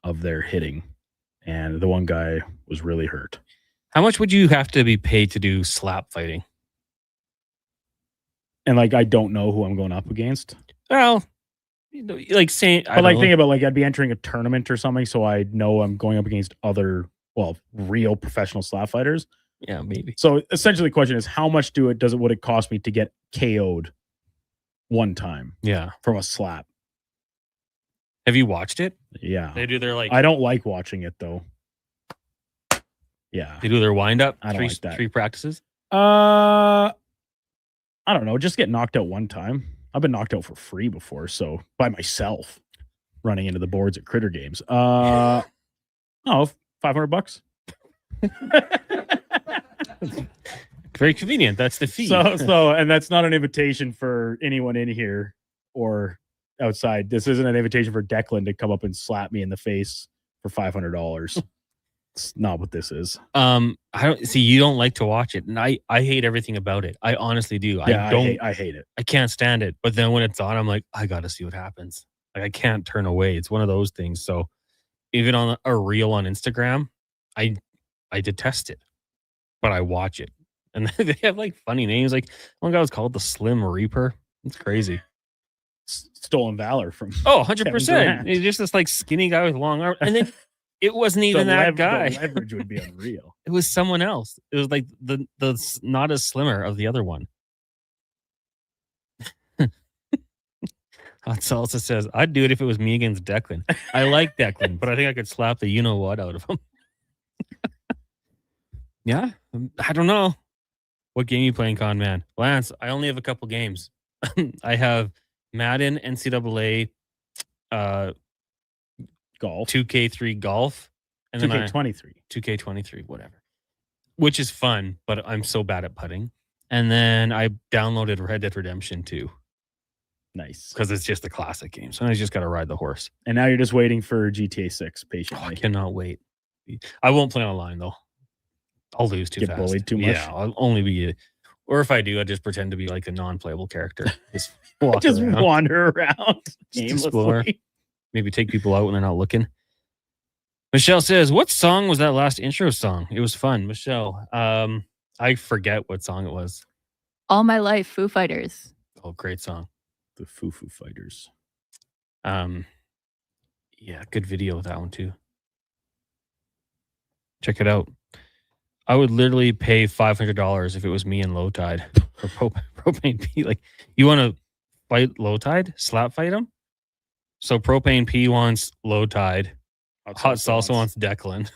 of their hitting. And the one guy was really hurt. How much would you have to be paid to do slap fighting? And like, I don't know who I'm going up against. Well, like saying, but like, think about like, I'd be entering a tournament or something, so I know I'm going up against other, real professional slap fighters. Yeah, maybe. So essentially, the question is, how much would it cost me to get KO'd one time? Yeah, from a slap. Have you watched it? Yeah, they do their like. I don't like watching it though. Yeah, they do their wind up. I don't like that. 3 practices. I don't know. Just get knocked out one time. I've been knocked out for free before, so by myself, running into the boards at Critter Games. $500. Very convenient. That's the fee. So, and that's not an invitation for anyone in here or outside. This isn't an invitation for Declan to come up and slap me in the face for $500. It's not what this is. I don't see. You don't like to watch it, and I hate everything about it. I honestly do. Yeah, I hate it. I can't stand it. But then when it's on, I'm like, I got to see what happens. Like, I can't turn away. It's one of those things. So even on a reel on Instagram, I detest it, but I watch it. And they have like funny names. Like one guy was called the Slim Reaper. It's crazy. Stolen Valor from 100%. He's just this like skinny guy with long arms, and then. It wasn't even that guy. The leverage would be unreal. It was someone else. It was like the not as slimmer of the other one. Hot Salsa says, I'd do it if it was me against Declan. I like Declan, but I think I could slap the you-know-what out of him. Yeah, I don't know. What game you playing, Con Man? Lance, I only have a couple games. I have Madden, NCAA, golf, 2K3 golf, and 2K23, 2K23, whatever, which is fun, but I'm so bad at putting. And then I downloaded Red Dead Redemption 2. Nice, because it's just a classic game. So I just got to ride the horse. And now you're just waiting for GTA 6 patiently. I cannot wait. I won't play online though. I'll lose too fast. Get bullied too much. Yeah, I'll only be. Or if I do, I just pretend to be like a non-playable character. Just wander around, just explore. Maybe take people out when they're not looking. Michelle says, what song was that last intro song? It was fun. Michelle, I forget what song it was. All My Life, Foo Fighters. Oh, great song. The Foo Fighters. Yeah, good video with that one too. Check it out. I would literally pay $500 if it was me and Low Tide for Propane P. Like, you want to fight Low Tide? Slap fight him? So Propane P wants Low Tide, Hot Salsa wants Declan.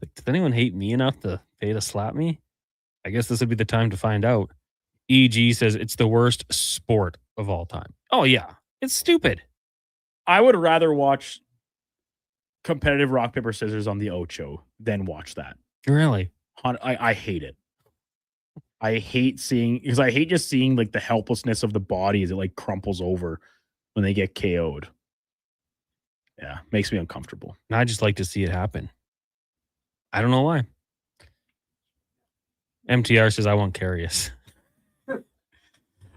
Like, does anyone hate me enough to pay to slap me? I guess this would be the time to find out. EG says it's the worst sport of all time. Oh, yeah. It's stupid. I would rather watch competitive rock, paper, scissors on the Ocho than watch that. Really? I hate it. I hate seeing, because I hate just seeing like the helplessness of the body as it like crumples over when they get KO'd. Yeah, makes me uncomfortable. And I just like to see it happen. I don't know why. MTR says I want Carius.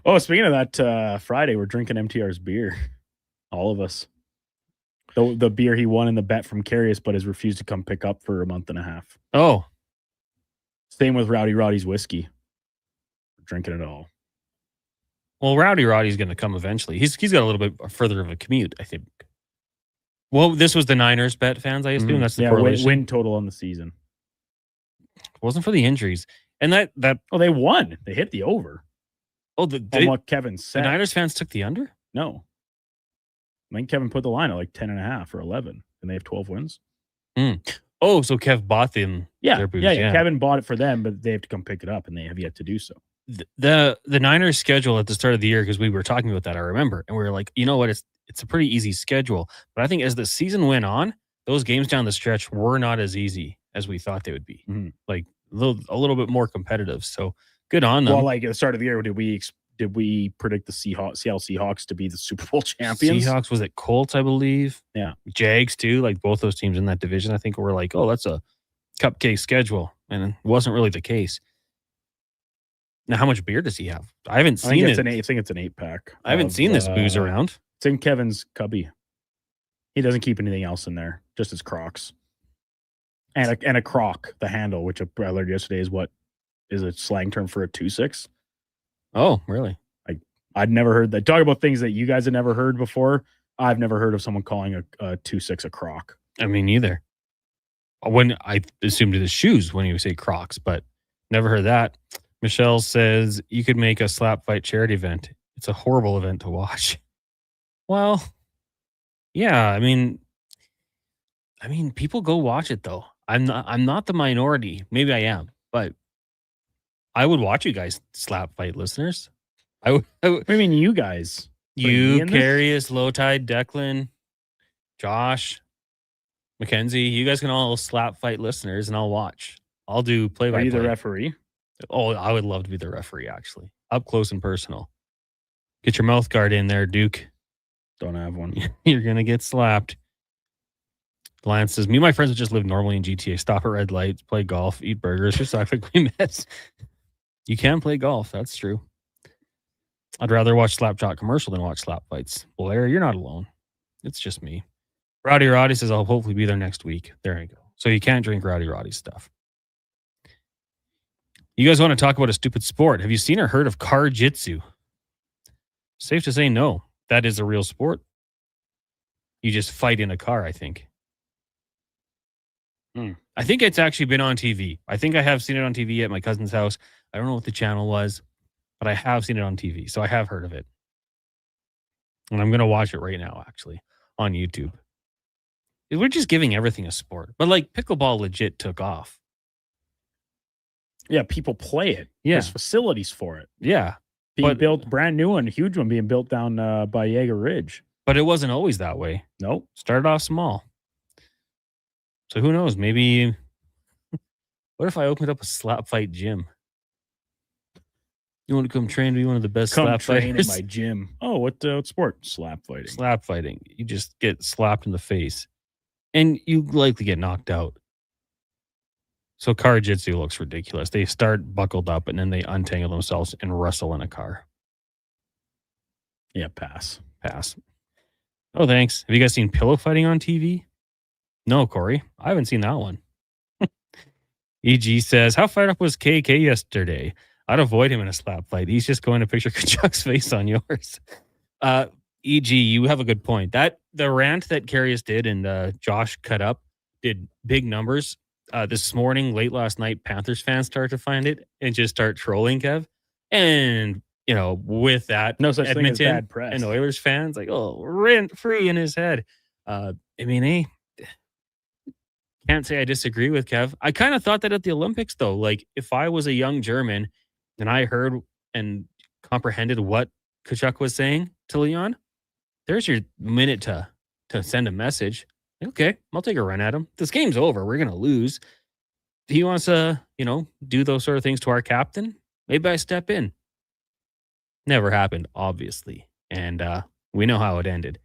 Oh, speaking of that, Friday we're drinking MTR's beer. All of us. The beer he won in the bet from Carius, but has refused to come pick up for a month and a half. Oh. Same with Rowdy Roddy's whiskey. We're drinking it all. Well, Rowdy Roddy's going to come eventually. He's got a little bit further of a commute, I think. Well, this was the Niners bet, fans, I assume. That's the correlation. Win total on the season. It wasn't for the injuries. And that oh, they won. They hit the over. Oh, on what Kevin said. The Niners fans took the under? No. I think Kevin put the line at like 10.5 or 11, and they have 12 wins. Oh, so Kev bought them. Yeah, yeah. Kevin bought it for them, but they have to come pick it up, and they have yet to do so. The Niners schedule at the start of the year, because we were talking about that, I remember, and we were like, you know what, it's a pretty easy schedule. But I think as the season went on, those games down the stretch were not as easy as we thought they would be. Like a little bit more competitive. So good on them. Well, like at the start of the year, did we predict the Seattle Seahawks to be the Super Bowl champions? Seahawks, was it Colts, I believe? Yeah. Jags too, like both those teams in that division, I think were like, oh, that's a cupcake schedule. And it wasn't really the case. Now, how much beer does he have? I haven't seen it. I think it's an 8-pack. I haven't seen this booze around. It's in Kevin's cubby. He doesn't keep anything else in there, just his Crocs. And a croc, the handle, which I learned yesterday is a slang term for a 2.6. Oh, really? I'd never heard that. Talk about things that you guys had never heard before. I've never heard of someone calling a 2.6 a croc. I mean, neither. When I assumed it was shoes when you say Crocs, but never heard that. Michelle says you could make a slap fight charity event. It's a horrible event to watch. Well, yeah, I mean, people go watch it though. I'm not the minority. Maybe I am, but I would watch you guys slap fight, listeners. I mean, you guys. You, Carius, Low Tide, Declan, Josh, Mackenzie. You guys can all slap fight listeners, and I'll watch. I'll do play-by-play. Are you the referee? Oh, I would love to be the referee, actually. Up close and personal. Get your mouth guard in there, Duke. Don't have one. You're going to get slapped. Lance says, me and my friends would just live normally in GTA. Stop at red lights, play golf, eat burgers, just act like we met. You can play golf. That's true. I'd rather watch Slapshot commercial than watch slap fights. Blair, you're not alone. It's just me. Rowdy Roddy says, I'll hopefully be there next week. There you go. So you can't drink Rowdy Roddy stuff. You guys want to talk about a stupid sport? Have you seen or heard of car jitsu? Safe to say no. That is a real sport. You just fight in a car, I think. I think it's actually been on TV. I think I have seen it on TV at my cousin's house. I don't know what the channel was, but I have seen it on TV, so I have heard of it. And I'm going to watch it right now, actually, on YouTube. We're just giving everything a sport. But like pickleball legit took off. Yeah, people play it. Yeah. There's facilities for it. Yeah. Being built, brand new one, huge one being built down by Jaeger Ridge. But it wasn't always that way. Nope. Started off small. So who knows? Maybe, what if I opened up a slap fight gym? You want to come train to be one of the best slap fighters? In my gym. Oh, what sport? Slap fighting. Slap fighting. You just get slapped in the face. And you likely get knocked out. So car jitsu looks ridiculous. They start buckled up and then they untangle themselves and wrestle in a car. Yeah, pass. Oh, thanks. Have you guys seen pillow fighting on TV? No, Corey. I haven't seen that one. EG says, how fired up was KK yesterday? I'd avoid him in a slap fight. He's just going to picture Kachuk's face on yours. EG, you have a good point. That the rant that Carius did and Josh cut up did big numbers. This morning, late last night, Panthers fans started to find it and just start trolling Kev. And, you know, with that, no such Edmonton thing as bad press. And Oilers fans, like, oh, rent free in his head. Can't say I disagree with Kev. I kind of thought that at the Olympics, though. Like, if I was a young German and I heard and comprehended what Kachuk was saying to Leon, there's your minute to send a message. Okay, I'll take a run at him. This game's over. We're going to lose. He wants to, do those sort of things to our captain. Maybe I step in. Never happened, obviously. And we know how it ended.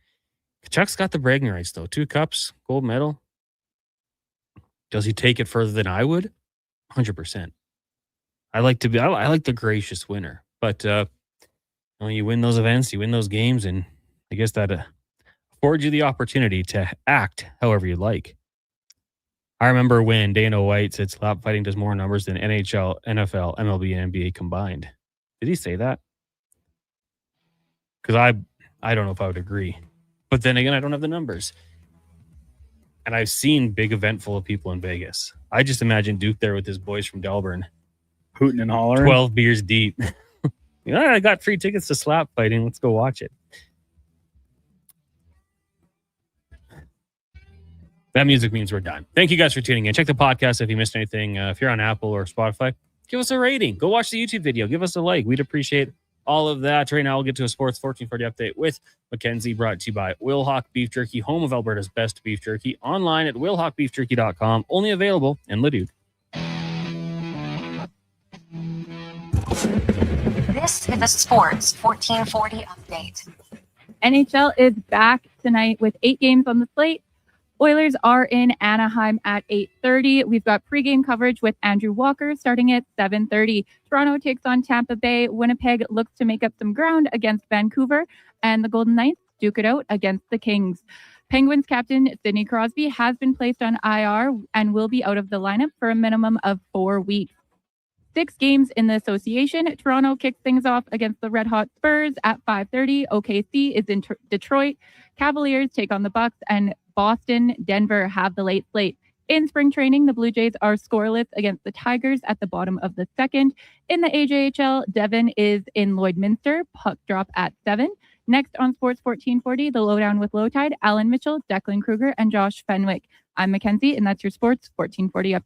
Kachuk's got the bragging rights, though. 2 cups, gold medal. Does he take it further than I would? 100%. I like the gracious winner. But you win those events, you win those games, and I guess that affords you the opportunity to act however you like. I remember when Dana White said slap fighting does more numbers than NHL, NFL, MLB, and NBA combined. Did he say that? Because I don't know if I would agree. But then again, I don't have the numbers. And I've seen big event full of people in Vegas. I just imagine Duke there with his boys from Delburn. Hooting and hollering. 12 beers deep. I got free tickets to slap fighting. Let's go watch it. That music means we're done. Thank you guys for tuning in. Check the podcast if you missed anything. If you're on Apple or Spotify, give us a rating. Go watch the YouTube video. Give us a like. We'd appreciate all of that. Right now, we'll get to a Sports 1440 update with Mackenzie, brought to you by Wilhauk Beef Jerky, home of Alberta's best beef jerky. Online at wilhaukbeefjerky.com. Only available in Leduc. This is a Sports 1440 update. NHL is back tonight with 8 games on the slate. Oilers are in Anaheim at 8:30. We've got pregame coverage with Andrew Walker starting at 7:30. Toronto takes on Tampa Bay. Winnipeg looks to make up some ground against Vancouver. And the Golden Knights duke it out against the Kings. Penguins captain Sidney Crosby has been placed on IR and will be out of the lineup for a minimum of 4 weeks. 6 games in the association. Toronto kicks things off against the Red Hot Spurs at 5:30. OKC is in Detroit. Cavaliers take on the Bucks, and Boston, Denver have the late slate. In spring training, the Blue Jays are scoreless against the Tigers at the bottom of the second. In the AJHL, Devon is in Lloydminster. Puck drop at 7. Next on Sports 1440, the Lowdown with Low Tide, Alan Mitchell, Declan Kruger, and Josh Fenwick. I'm Mackenzie, and that's your Sports 1440 update.